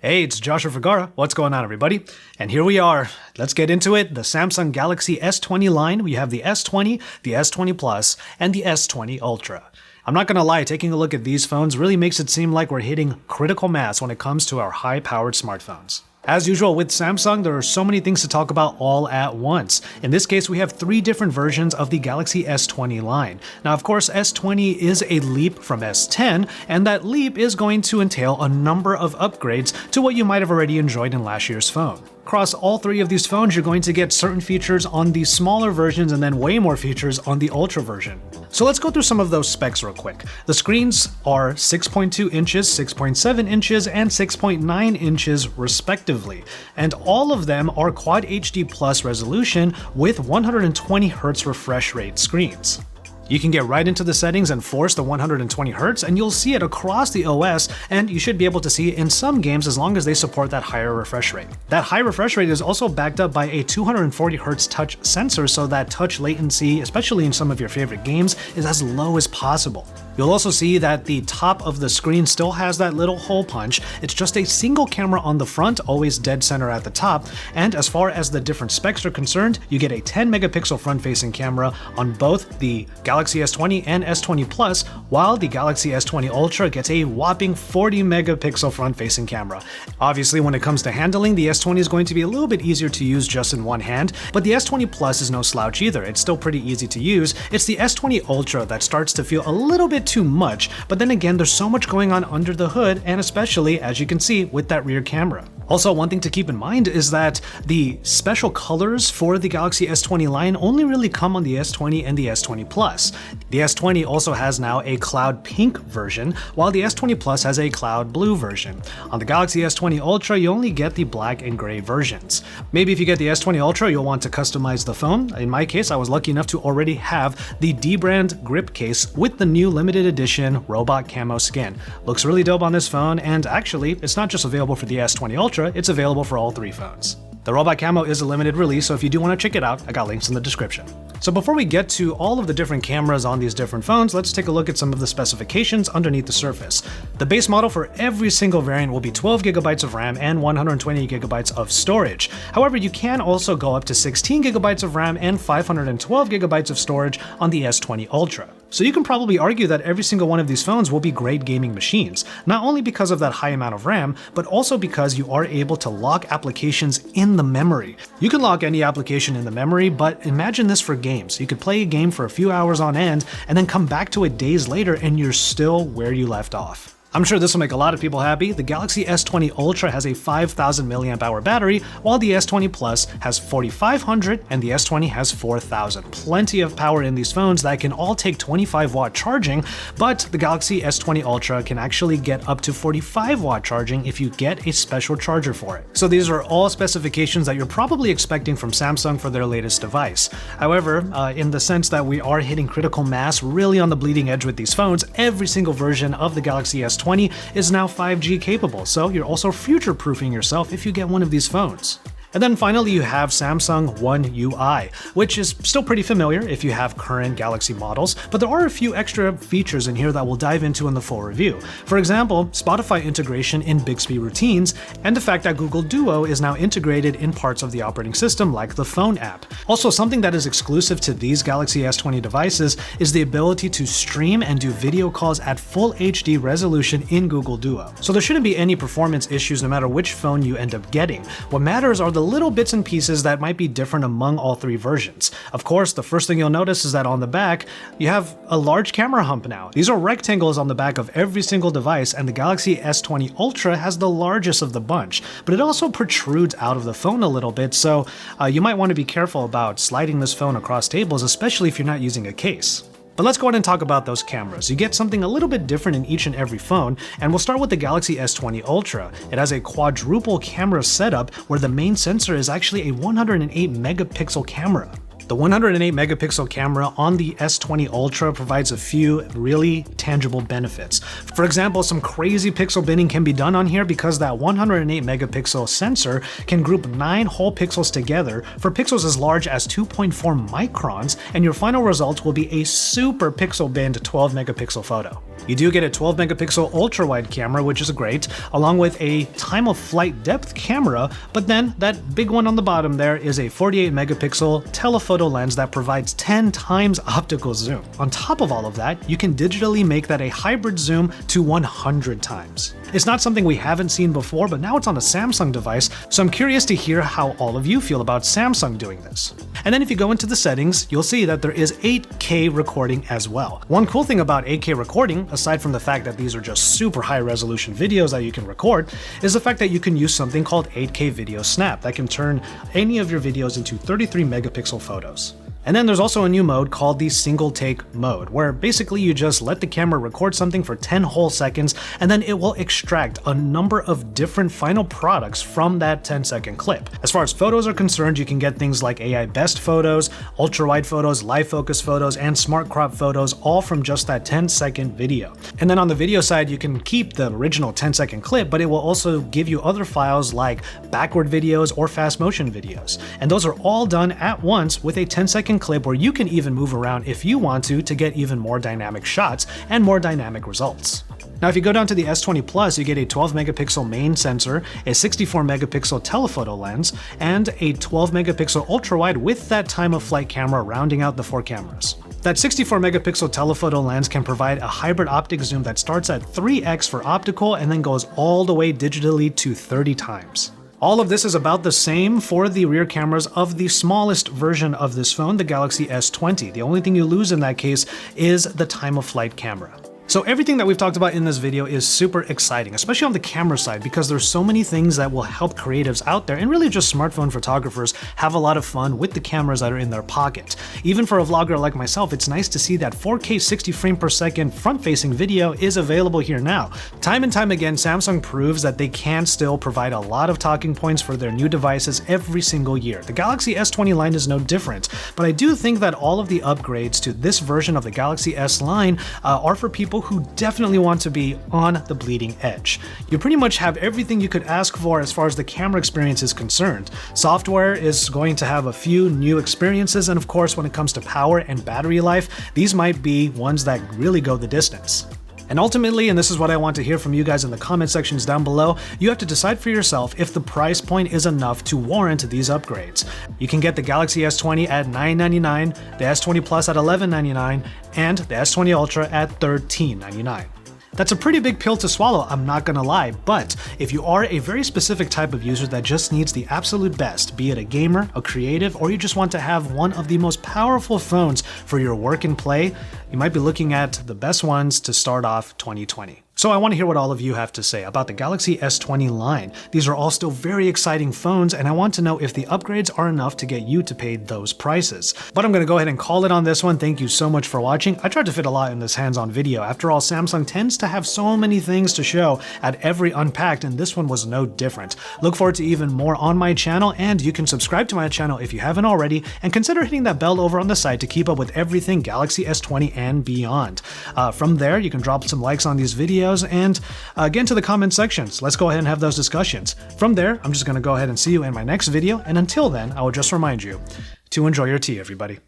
Hey, it's Joshua Vergara. What's going on, everybody? And here we are. Let's get into it. The Samsung Galaxy S20 line. We have the S20, the S20 Plus, and the S20 Ultra. I'm not gonna lie, taking a look at these phones really makes it seem like we're hitting critical mass when it comes to our high-powered smartphones. As usual with Samsung, there are so many things to talk about all at once. In this case, we have 3 different versions of the Galaxy S20 line. Now, of course, S20 is a leap from S10, and that leap is going to entail a number of upgrades to what you might have already enjoyed in last year's phone. Across all 3 of these phones, you're going to get certain features on the smaller versions and then way more features on the Ultra version. So let's go through some of those specs real quick. The screens are 6.2 inches, 6.7 inches, and 6.9 inches respectively. And all of them are Quad HD Plus resolution with 120Hz refresh rate screens. You can get right into the settings and force the 120Hz, and you'll see it across the OS, and you should be able to see it in some games as long as they support that higher refresh rate. That high refresh rate is also backed up by a 240Hz touch sensor, so that touch latency, especially in some of your favorite games, is as low as possible. You'll also see that the top of the screen still has that little hole punch. It's just a single camera on the front, always dead center at the top, and as far as the different specs are concerned, you get a 10 megapixel front-facing camera on both the Galaxy S20 and S20 Plus, while the Galaxy S20 Ultra gets a whopping 40 megapixel front-facing camera. Obviously, when it comes to handling, the S20 is going to be a little bit easier to use just in one hand, but the S20 Plus is no slouch either. It's still pretty easy to use. It's the S20 Ultra that starts to feel a little bit too much, but then again, there's so much going on under the hood, and especially, as you can see, with that rear camera. Also, one thing to keep in mind is that the special colors for the Galaxy S20 line only really come on the S20 and the S20 Plus. The S20 also has now a cloud pink version, while the S20 Plus has a cloud blue version. On the Galaxy S20 Ultra, you only get the black and gray versions. Maybe if you get the S20 Ultra, you'll want to customize the phone. In my case, I was lucky enough to already have the D-brand grip case with the new limited edition robot camo skin. Looks really dope on this phone, and actually, it's not just available for the S20 Ultra, it's available for all 3 phones. The robot camo is a limited release, so if you do want to check it out, I got links in the description. So before we get to all of the different cameras on these different phones, let's take a look at some of the specifications underneath the surface. The base model for every single variant will be 12GB of RAM and 128GB of storage. However, you can also go up to 16GB of RAM and 512GB of storage on the S20 Ultra. So you can probably argue that every single one of these phones will be great gaming machines, not only because of that high amount of RAM, but also because you are able to lock applications in the memory. You can lock any application in the memory, but imagine this for games. You could play a game for a few hours on end and then come back to it days later and you're still where you left off. I'm sure this will make a lot of people happy. The Galaxy S20 Ultra has a 5000 mAh battery, while the S20 Plus has 4500 and the S20 has 4000. Plenty of power in these phones that can all take 25-watt charging, but the Galaxy S20 Ultra can actually get up to 45-watt charging if you get a special charger for it. So these are all specifications that you're probably expecting from Samsung for their latest device. However, in the sense that we are hitting critical mass really on the bleeding edge with these phones, every single version of the Galaxy S20 is now 5G capable, so you're also future-proofing yourself if you get one of these phones. And then finally, you have Samsung One UI, which is still pretty familiar if you have current Galaxy models, but there are a few extra features in here that we'll dive into in the full review. For example, Spotify integration in Bixby routines, and the fact that Google Duo is now integrated in parts of the operating system like the phone app. Also, something that is exclusive to these Galaxy S20 devices is the ability to stream and do video calls at full HD resolution in Google Duo. So there shouldn't be any performance issues no matter which phone you end up getting. What matters are the little bits and pieces that might be different among all 3 versions. Of course, the first thing you'll notice is that on the back, you have a large camera hump now. These are rectangles on the back of every single device, and the Galaxy S20 Ultra has the largest of the bunch, but it also protrudes out of the phone a little bit, so you might want to be careful about sliding this phone across tables, especially if you're not using a case. But let's go ahead and talk about those cameras. You get something a little bit different in each and every phone, and we'll start with the Galaxy S20 Ultra. It has a quadruple camera setup where the main sensor is actually a 108 megapixel camera. The 108 megapixel camera on the S20 Ultra provides a few really tangible benefits. For example, some crazy pixel binning can be done on here because that 108 megapixel sensor can group 9 whole pixels together for pixels as large as 2.4 microns, and your final result will be a super pixel binned 12 megapixel photo. You do get a 12 megapixel ultra wide camera, which is great, along with a time of flight depth camera, but then that big one on the bottom there is a 48 megapixel telephoto lens that provides 10 times optical zoom. On top of all of that, you can digitally make that a hybrid zoom to 100 times. It's not something we haven't seen before, but now it's on a Samsung device, so I'm curious to hear how all of you feel about Samsung doing this. And then if you go into the settings, you'll see that there is 8K recording as well. One cool thing about 8K recording, aside from the fact that these are just super high resolution videos that you can record, is the fact that you can use something called 8K Video Snap that can turn any of your videos into 33 megapixel photos. And then there's also a new mode called the single take mode, where basically you just let the camera record something for 10 whole seconds, and then it will extract a number of different final products from that 10-second clip. As far as photos are concerned, you can get things like AI best photos, ultra wide photos, live focus photos, and smart crop photos, all from just that 10-second video. And then on the video side, you can keep the original 10-second clip, but it will also give you other files like backward videos or fast motion videos. And those are all done at once with a 10-second clip where you can even move around if you want to get even more dynamic shots and more dynamic results. Now, if you go down to the S20 Plus, you get a 12 megapixel main sensor, a 64 megapixel telephoto lens, and a 12 megapixel ultra wide with that time of flight camera rounding out the 4 cameras. That 64 megapixel telephoto lens can provide a hybrid optic zoom that starts at 3x for optical and then goes all the way digitally to 30 times. All of this is about the same for the rear cameras of the smallest version of this phone, the Galaxy S20. The only thing you lose in that case is the time of flight camera. So everything that we've talked about in this video is super exciting, especially on the camera side, because there's so many things that will help creatives out there and really just smartphone photographers have a lot of fun with the cameras that are in their pocket. Even for a vlogger like myself, it's nice to see that 4K 60 frame per second front-facing video is available here now. Time and time again, Samsung proves that they can still provide a lot of talking points for their new devices every single year. The Galaxy S20 line is no different, but I do think that all of the upgrades to this version of the Galaxy S line are for people who definitely want to be on the bleeding edge. You pretty much have everything you could ask for as far as the camera experience is concerned. Software is going to have a few new experiences, and of course, when it comes to power and battery life, these might be ones that really go the distance. And ultimately, and this is what I want to hear from you guys in the comment sections down below, you have to decide for yourself if the price point is enough to warrant these upgrades. You can get the Galaxy S20 at $999, the S20 Plus at $1199, and the S20 Ultra at $1399. That's a pretty big pill to swallow, I'm not gonna lie, but if you are a very specific type of user that just needs the absolute best, be it a gamer, a creative, or you just want to have one of the most powerful phones for your work and play, you might be looking at the best ones to start off 2020. So I want to hear what all of you have to say about the Galaxy S20 line. These are all still very exciting phones, and I want to know if the upgrades are enough to get you to pay those prices. But I'm going to go ahead and call it on this one. Thank you so much for watching. I tried to fit a lot in this hands-on video. After all, Samsung tends to have so many things to show at every Unpacked, and this one was no different. Look forward to even more on my channel, and you can subscribe to my channel if you haven't already, and consider hitting that bell over on the side to keep up with everything Galaxy S20 and beyond. From there, you can drop some likes on these videos and get into the comment sections. Let's go ahead and have those discussions. From there, I'm just going to go ahead and see you in my next video, and until then, I will just remind you to enjoy your tea, everybody.